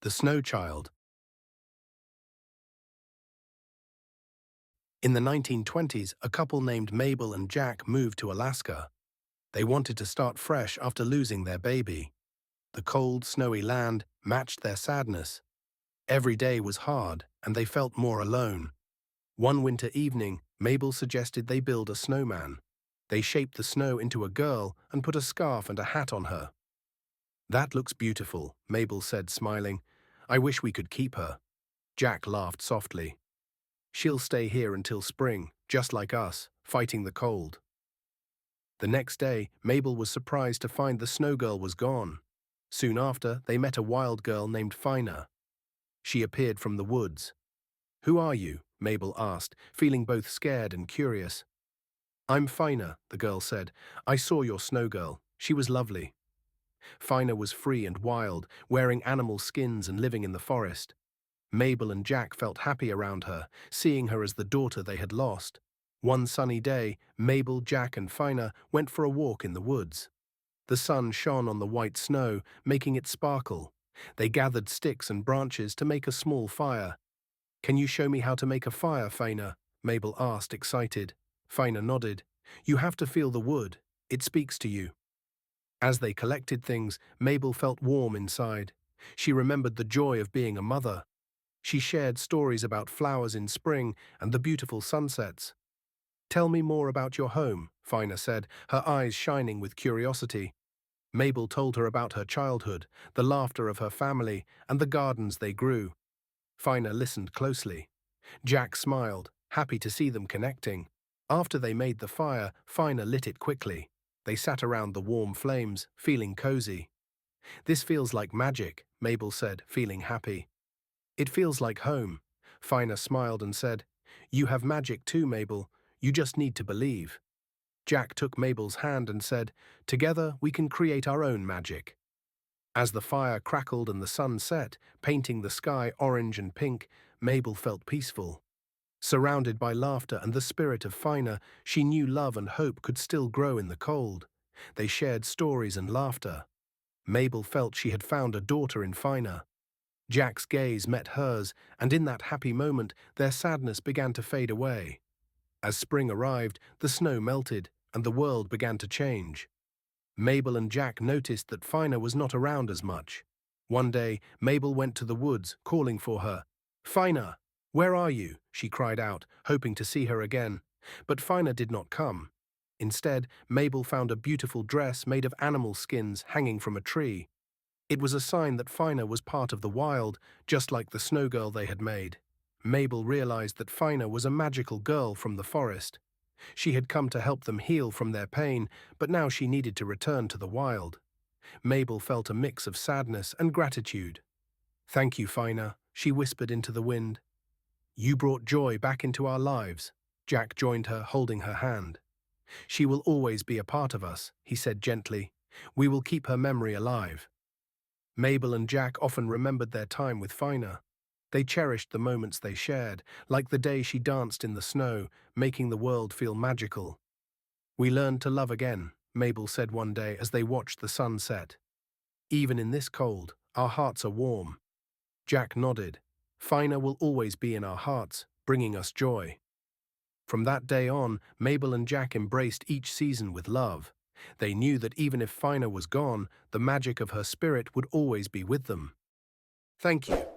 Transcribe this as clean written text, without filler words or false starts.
The Snow Child. In the 1920s, a couple named Mabel and Jack moved to Alaska. They wanted to start fresh after losing their baby. The cold, snowy land matched their sadness. Every day was hard, and they felt more alone. One winter evening, Mabel suggested they build a snowman. They shaped the snow into a girl and put a scarf and a hat on her. "That looks beautiful," Mabel said, smiling. "I wish we could keep her." Jack laughed softly. "She'll stay here until spring, just like us, fighting the cold." The next day, Mabel was surprised to find the snow girl was gone. Soon after, they met a wild girl named Fina. She appeared from the woods. "Who are you?" Mabel asked, feeling both scared and curious. "I'm Fina," the girl said. "I saw your snow girl. She was lovely." Fina was free and wild, wearing animal skins and living in the forest. Mabel and Jack felt happy around her, seeing her as the daughter they had lost. One sunny day, Mabel, Jack, and Fina went for a walk in the woods. The sun shone on the white snow, making it sparkle. They gathered sticks and branches to make a small fire. "Can you show me how to make a fire, Fina?" Mabel asked, excited. Fina nodded. "You have to feel the wood. It speaks to you." As they collected things, Mabel felt warm inside. She remembered the joy of being a mother. She shared stories about flowers in spring and the beautiful sunsets. "Tell me more about your home," Fina said, her eyes shining with curiosity. Mabel told her about her childhood, the laughter of her family, and the gardens they grew. Fina listened closely. Jack smiled, happy to see them connecting. After they made the fire, Fina lit it quickly. They sat around the warm flames, feeling cozy. "This feels like magic," Mabel said, feeling happy. "It feels like home." Fina smiled and said, "You have magic too, Mabel. You just need to believe." Jack took Mabel's hand and said, "Together we can create our own magic." As the fire crackled and the sun set, painting the sky orange and pink, Mabel felt peaceful. Surrounded by laughter and the spirit of Fina, she knew love and hope could still grow in the cold. They shared stories and laughter. Mabel felt she had found a daughter in Fina. Jack's gaze met hers, and in that happy moment, their sadness began to fade away. As spring arrived, the snow melted, and the world began to change. Mabel and Jack noticed that Fina was not around as much. One day, Mabel went to the woods, calling for her. "Fina, where are you?" she cried out, hoping to see her again. But Fina did not come. Instead, Mabel found a beautiful dress made of animal skins hanging from a tree. It was a sign that Fina was part of the wild, just like the snow girl they had made. Mabel realized that Fina was a magical girl from the forest. She had come to help them heal from their pain, but now she needed to return to the wild. Mabel felt a mix of sadness and gratitude. "Thank you, Fina," she whispered into the wind. "You brought joy back into our lives." Jack joined her, holding her hand. "She will always be a part of us," he said gently. "We will keep her memory alive." Mabel and Jack often remembered their time with Fina. They cherished the moments they shared, like the day she danced in the snow, making the world feel magical. "We learned to love again," Mabel said one day as they watched the sun set. "Even in this cold, our hearts are warm." Jack nodded. "Fina will always be in our hearts, bringing us joy." From that day on, Mabel and Jack embraced each season with love. They knew that even if Fina was gone, the magic of her spirit would always be with them. Thank you.